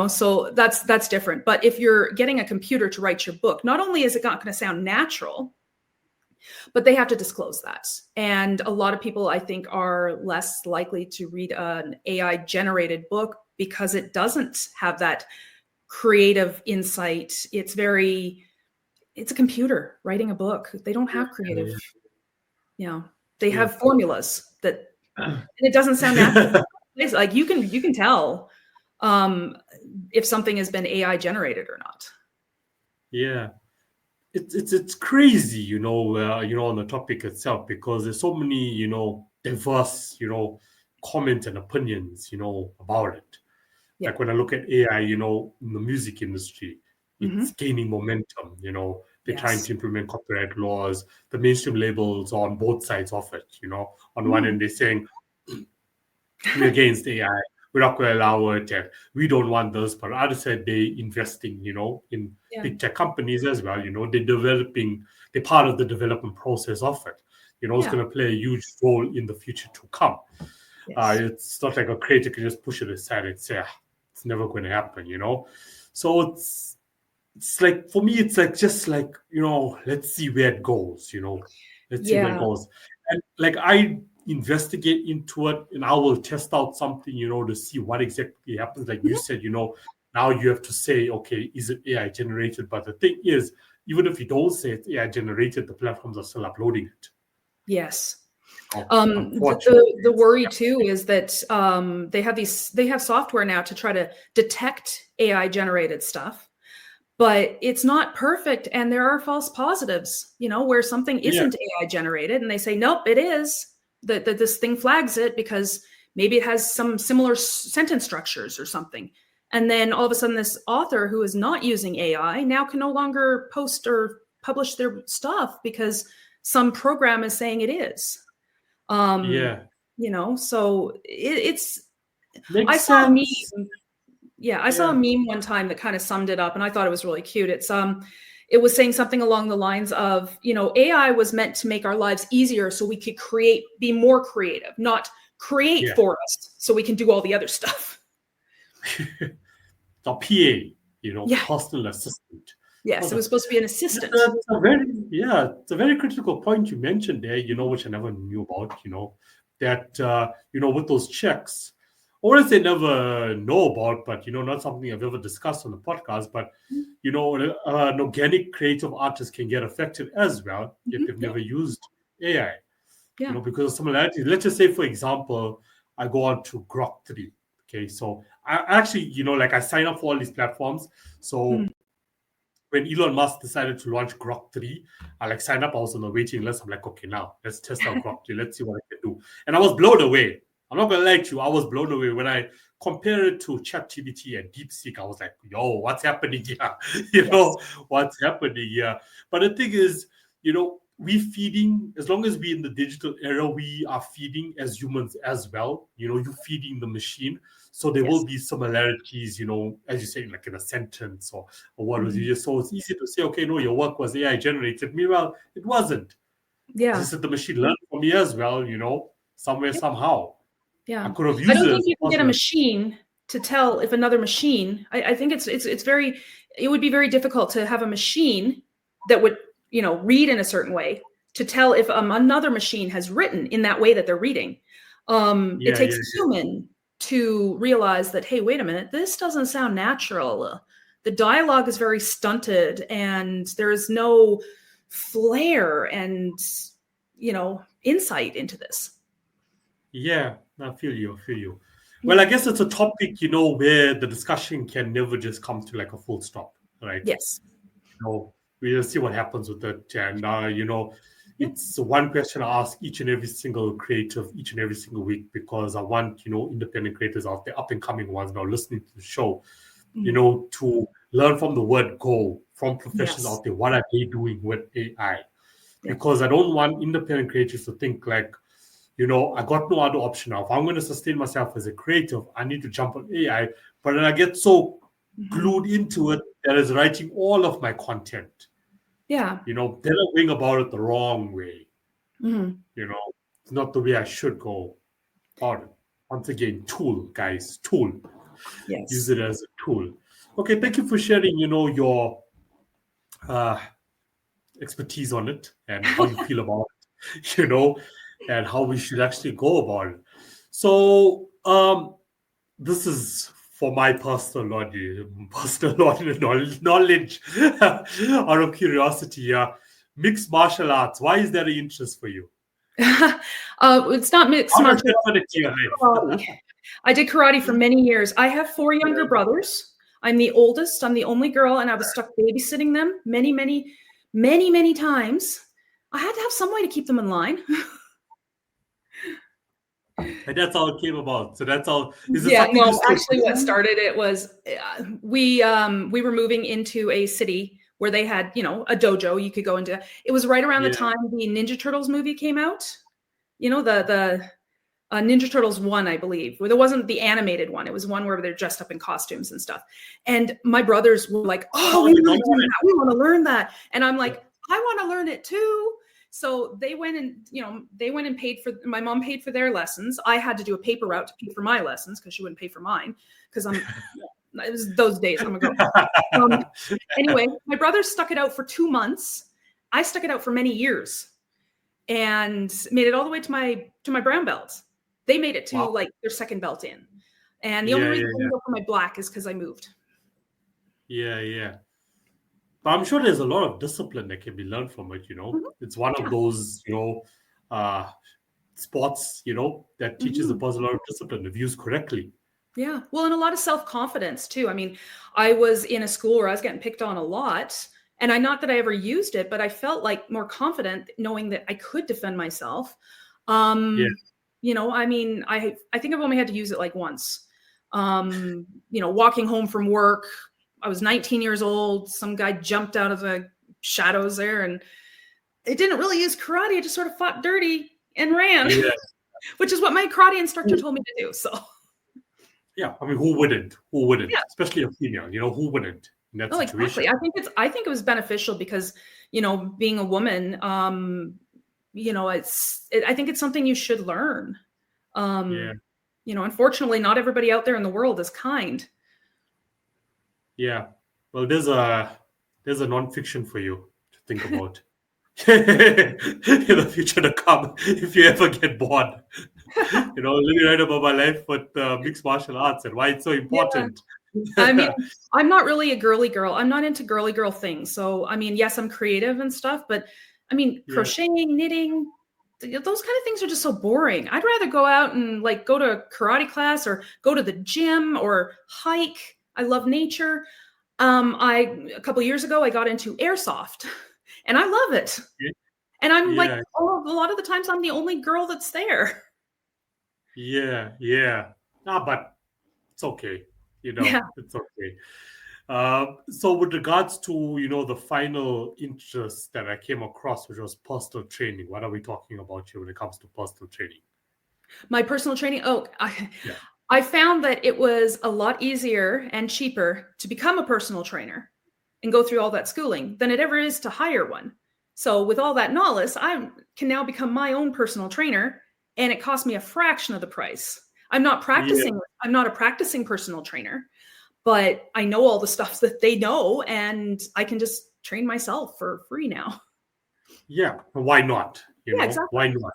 So that's different. But if you're getting a computer to write your book, not only is it not going to sound natural, but they have to disclose that. And a lot of people, I think, are less likely to read an AI generated book because it doesn't have that creative insight. It's a computer writing a book. They don't have creative, they Yeah. have formulas that, Yeah. and it doesn't sound natural. It's like you can tell um, if something has been AI generated or not. Yeah. It's crazy, on the topic itself, because there's so many, diverse, comments and opinions, about it. Yeah. Like when I look at AI, in the music industry, it's Hmm. gaining momentum. They're trying Yes. to implement copyright laws. The mainstream labels are on both sides of it. On one Mm. end, they're saying we're against AI. We're not going to allow it. And we don't want this. But on the other side, they're investing, in Yeah. big tech companies as well. They're part of the development process of it. It's Yeah. going to play a huge role in the future to come. Yes. It's not like a creator can just push it aside and say, it's never going to happen. So it's like, for me, it's like, just like, let's see where it goes. Let's see where it Yeah. goes. And like, I investigate into it, and I will test out something, to see what exactly happens. Like you Mhm. said, now you have to say, okay, is it AI generated? But the thing is, even if you don't say it's AI generated, the platforms are still uploading it. Yes. Unfortunately. The worry too is that they have software now to try to detect AI generated stuff, but it's not perfect, and there are false positives. Where something Yeah, isn't AI generated, and they say nope, it is. That this thing flags it because maybe it has some similar sentence structures or something. And then all of a sudden, this author who is not using AI now can no longer post or publish their stuff because some program is saying it is. Um, yeah. so it's. I Makes saw a sense. meme. Yeah, I saw a Yeah. meme one time that kind of summed it up, and I thought it was really cute. It was saying something along the lines of, AI was meant to make our lives easier so we could be more creative, not create Yeah. for us so we can do all the other stuff. The PA, Yeah. personal assistant. Yes, it Awesome. was supposed to be an assistant. It's a very critical point you mentioned there, which I never knew about, that, with those checks, or as they never know about, but, not something I've ever discussed on the podcast, but, an organic creative artist can get affected as well if they've Yeah. never used AI, Yeah. because of similarities. Let's just say, for example, I go on to Grok 3. Okay, so I actually, like I sign up for all these platforms. Mhm. So when Elon Musk decided to launch Grok 3, I like signed up. I was on the waiting list. I'm like, okay, now let's test out Grok 3. Let's see what I can do. And I was blown away. I'm not gonna lie to you. I was blown away when I compared it to ChatGPT and DeepSeek. I was like, yo, what's happening here? Yes. What's happening here? But the thing is, we feeding, as long as we in the digital era, we are feeding as humans as well. You feeding the machine. So there will Yes. be similarities, as you say, like in a sentence or what was Mhm. you just, so it's easy to say, okay, no, your work was AI generated. Meanwhile, it wasn't. It's Yeah. just that the machine learned from me as well, somewhere, Yep. somehow. I Yeah. could have I used don't it think as you a can get a personal. machine to tell if another machine. I think it's very. It would be very difficult to have a machine that would read in a certain way to tell if another machine has written in that way that they're reading. It Yeah, takes yeah, a human to realize that, hey, wait a minute, this doesn't sound natural. The dialogue is very stunted, and there is no flair and insight into this. yeah. I feel you. I feel you. Well, I Yeah. guess it's a topic, where the discussion can never just come to like a full stop, right? Yes. We'll see what happens with it. And, Yep. it's one question I ask each and every single creative each and every single week because I want, independent creators out there, up and coming ones now listening to the show, Mm. to learn from the word go from professionals Yes. out there. What are they doing with AI? Yeah. Because I don't want independent creators to think like, I got no other option now. If I'm going to sustain myself as a creative, I need to jump on AI. But then I get so Mhm. glued into it that is writing all of my content. Yeah. They're not going about it the wrong way. Mhm. It's not the way I should go about it. Once again, tool, guys, tool. Use Yes. it as a tool. Okay, Yep. thank you for sharing, your uh, expertise on it and how you feel about it, and how we should actually go about it. So, this is for my personal knowledge, knowledge out of curiosity. Mixed martial arts. Why is that an interest for you? It's not mixed How does martial that fit into your life? arts. Karate. I did karate for many years. I have four younger brothers. I'm the oldest. I'm the only girl, and I was stuck babysitting them many, many, many, many times. I had to have some way to keep them in line. And that's how it came about. So that's all. Is it Yeah, something you no, still actually what do? started it was we were moving into a city where they had, a dojo you could go into. It was right around the Yeah, time the Ninja Turtles movie came out. The Ninja Turtles 1, I believe. Where there wasn't the animated one. It was one where they're dressed up in costumes and stuff. And my brothers were like, "Oh, oh, we the want to do normal. that. We want to learn that." And I'm Yeah. like, "I want to learn it too." So they went and paid for, my mom paid for their lessons. I had to do a paper route to pay for my lessons because she wouldn't pay for mine because it was those days. I'm a girl. Um, anyway, my brother stuck it out for 2 months. I stuck it out for many years and made it all the way to my brown belt. They made it to Wow. like their second belt in. And the only Yeah, reason yeah, I yeah, didn't go for my black is because I moved. yeah, yeah. But I'm sure there's a lot of discipline that can be learned from it. Mhm. It's one of Yeah. those, uh, sports, that teaches the Mhm. person a lot of discipline if used correctly. Yeah. Well, and a lot of self-confidence too. I mean, I was in a school where I was getting picked on a lot, and not that I ever used it, but I felt like more confident knowing that I could defend myself. Yeah, I mean, I think I've only had to use it like once. Walking home from work, I was 19 years old. Some guy jumped out of the shadows there, and it didn't really use karate. I just sort of fought dirty and ran, yeah, which is what my karate instructor told me to do. So. yeah. I mean, who wouldn't? Who wouldn't? Yeah. Especially a female. Who wouldn't in that Oh, situation? exactly. I think it was beneficial because, being a woman, I think it's something you should learn. Yeah, Unfortunately, not everybody out there in the world is kind. yeah. Well, there's a non-fiction for you to think about in the future to come if you ever get bored. Let me write about my life with mixed martial arts and why it's so Yeah. important. I mean, I'm not really a girly girl. I'm not into girly girl things. So, I mean, yes, I'm creative and stuff, but I mean, Yeah, crocheting, knitting, those kind of things are just so boring. I'd rather go out and like go to karate class or go to the gym or hike. I love nature. A couple years ago, I got into airsoft and I love it. And I'm like, yeah, oh, a lot of the times I'm the only girl that's there. yeah. But it's okay. Yeah. It's okay. So with regards to, the final interest that I came across, which was personal training, what are we talking about here when it comes to personal training? My personal training. Oh, Yeah. I found that it was a lot easier and cheaper to become a personal trainer and go through all that schooling than it ever is to hire one. So with all that knowledge, I can now become my own personal trainer, and it cost me a fraction of the price. I'm not Yeah. practicing. I'm not a practicing personal trainer, but I know all the stuff that they know, and I can just train myself for free now. Yeah. Why not? Yeah, exactly. Why not?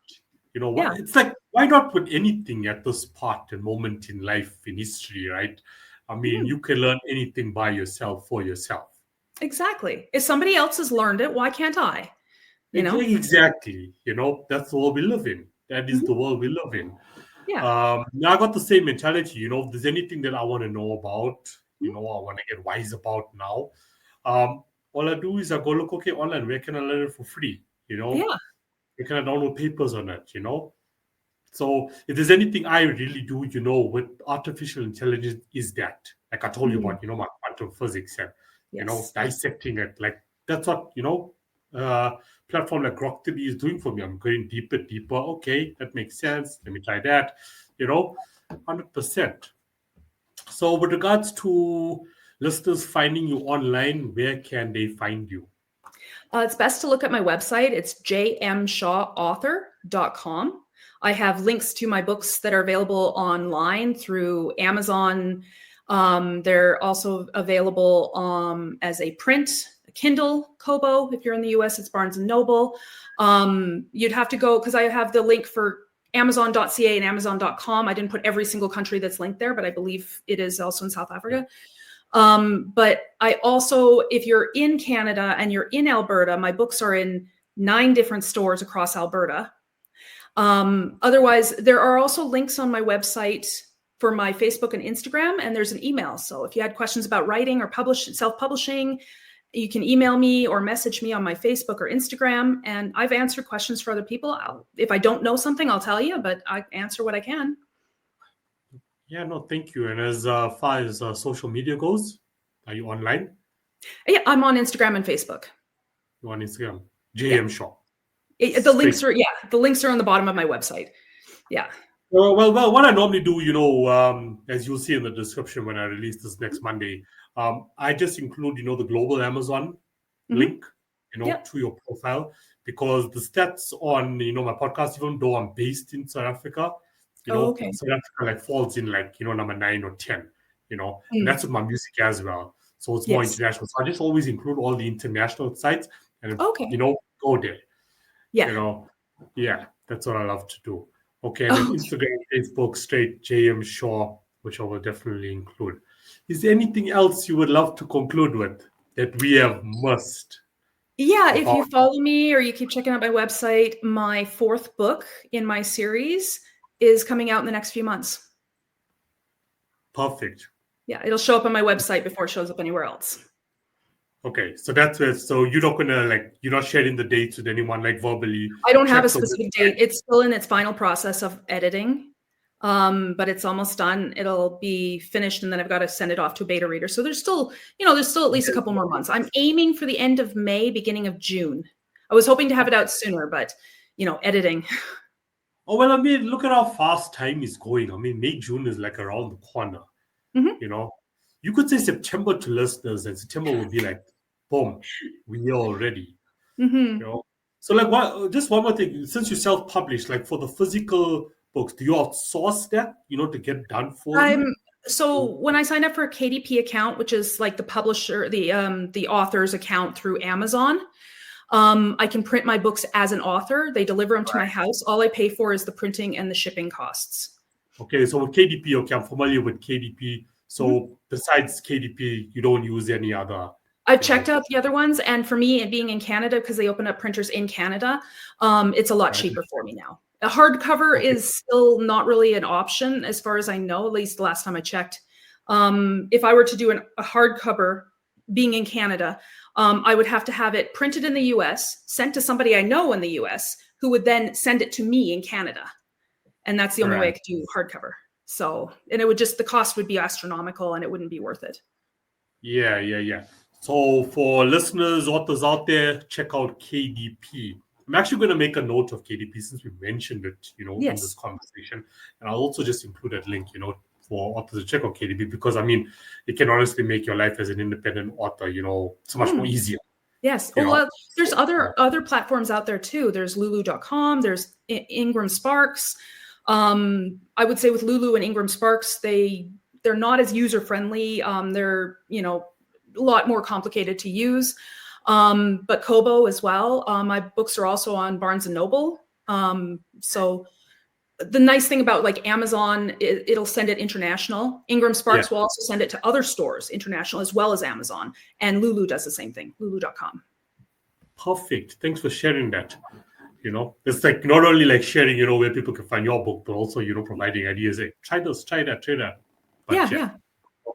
Yeah, It's like, why not with anything at this part and moment in life, in history, right? I mean, Mhm. you can learn anything by yourself for yourself. Exactly. If somebody else has learned it, why can't I? You know? Exactly. That's the world we live in. That is Mhm. the world we live in. Yeah. Now I got the same mentality. If there's anything that I want to know about, Mhm. I want to get wise about now. All I do is I go look, okay, online, where can I learn it for free? Yeah. Where can I download papers on it? So if there's anything I really do, with artificial intelligence, is that, like I told you Mhm. about, my quantum physics and, Yes. dissecting it. Like that's what, uh, platform like Grok3D is doing for me. I'm going deeper, deeper. Okay, that makes sense. Let me try that. 100%. So with regards to listeners finding you online, where can they find you? It's best to look at my website. It's jmshawauthor.com. I have links to my books that are available online through Amazon. They're also available as a print, a Kindle, Kobo. If you're in the US, it's Barnes and Noble. You'd have to go because I have the link for Amazon.ca and Amazon.com. I didn't put every single country that's linked there, but I believe it is also in South Yeah. Africa. But I also, if you're in Canada and you're in Alberta, my books are in 9 different stores across Alberta. Otherwise, there are also links on my website for my Facebook and Instagram, and there's an email. So if you had questions about writing or self-publishing, you can email me or message me on my Facebook or Instagram. And I've answered questions for other people. If I don't know something, I'll tell you, but I answer what I can. Yeah, no, thank you. And as far as social media goes, are you online? Yeah, I'm on Instagram and Facebook. You're on Instagram. Yeah. JM Shop. The links Straight. are, on the bottom of my website. Yeah. Well, what I normally do, as you'll see in the description when I release this next Monday, I just include, the global Amazon Mm-hmm. link, Yep. to your profile because the stats on, my podcast, even though I'm based in South Africa, Oh, okay. South Africa like falls in like, number 9 or 10, and Mm. that's with my music as well. So it's more Yes. international. So I just always include all the international sites and, Okay. go there. Yeah. you know yeah, that's what I love to do. Okay, and then Oh, Instagram, Facebook, straight JM Shaw, which I will definitely include. Is there anything else you would love to conclude with that we have missed? Yeah, if you about? follow me or you keep checking out my website, my 4th book in my series is coming out in the next few months. Perfect. Yeah, it'll show up on my website before it shows up anywhere else. Okay, so that's where. So you're not gonna like you're not sharing the dates with anyone like verbally. I don't have a Check the specific website. date. It's still in its final process of editing, but it's almost done. It'll be finished, and then I've got to send it off to a beta reader. So there's still at least a couple more months. I'm aiming for the end of May, beginning of June. I was hoping to have it out sooner, but editing. Oh well, I mean, look at how fast time is going. I mean, May June is like around the corner. Mhm. You know, you could say September to listeners, and September would be like, boom, we're here already. You Mhm. know, so like, what? Just one more thing. Since you self-publish, like for the physical books, do you outsource that? To get done for you? So when I signed up for a KDP account, which is like the publisher, the author's account through Amazon, I can print my books as an author. They deliver them to my house. All I pay for is the printing and the shipping costs. Okay, so with KDP, okay, I'm familiar with KDP. Mhm. So besides KDP, you don't use any other, I've you checked know, out the other ones, and for me, being in Canada, because they open up printers in Canada, it's a lot right? cheaper for me now. A hardcover Okay, is still not really an option, as far as I know, at least the last time I checked. If I were to do a hardcover, being in Canada, I would have to have it printed in the US, sent to somebody I know in the US, who would then send it to me in Canada. And that's the only way I right. could do hardcover. So, and the cost would be astronomical and it wouldn't be worth it. Yeah, yeah, yeah. So for listeners, authors out there, check out KDP. I'm actually going to make a note of KDP since we mentioned it, in this Yes. conversation. And I'll also just include that link, for authors to check out KDP because I mean, it can honestly make your life as an independent author, so much more Mm. easier, Yes. you Oh, know. well, there's So, other platforms out there too. There's lulu.com, there's Ingram Sparks. I would say with Lulu and Ingram Sparks, they're not as user friendly. They're, a lot more complicated to use. But Kobo as well. My books are also on Barnes and Noble. So the nice thing about like Amazon, it'll send it international. Ingram yeah, Sparks will also send it to other stores international as well as Amazon. And Lulu does the same thing, lulu.com. perfect. Thanks for sharing that. It's like not only like sharing, where people can find your book, but also, providing ideas. Hey, try this, try that. But Yeah, yeah, yeah,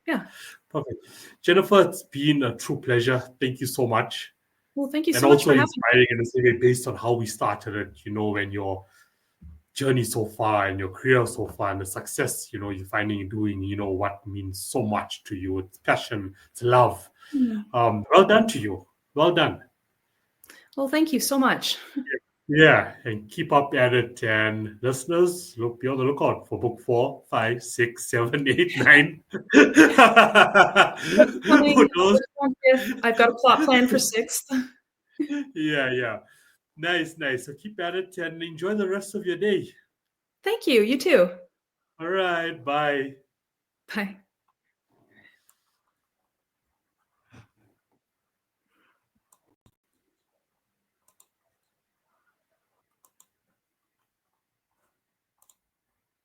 yeah. perfect. Jennifer, it's been a true pleasure. Thank you so much. Well, thank you And so much also for having me. inspiring in the same way based on how we started it, and your journey so far and your career so far and the success, you're finding and doing, what means so much to you. It's passion, it's love. Hmm. Well done to you. Well done. Well, thank you so much. Yeah, and keep up at it. And listeners, be on the lookout for book 4, 5, 6, 7, 8, 9. What's Who coming? knows? I've got a plot plan for 6th. Yeah, yeah. Nice, nice. So keep at it and enjoy the rest of your day. Thank you. You too. All right, bye. Bye.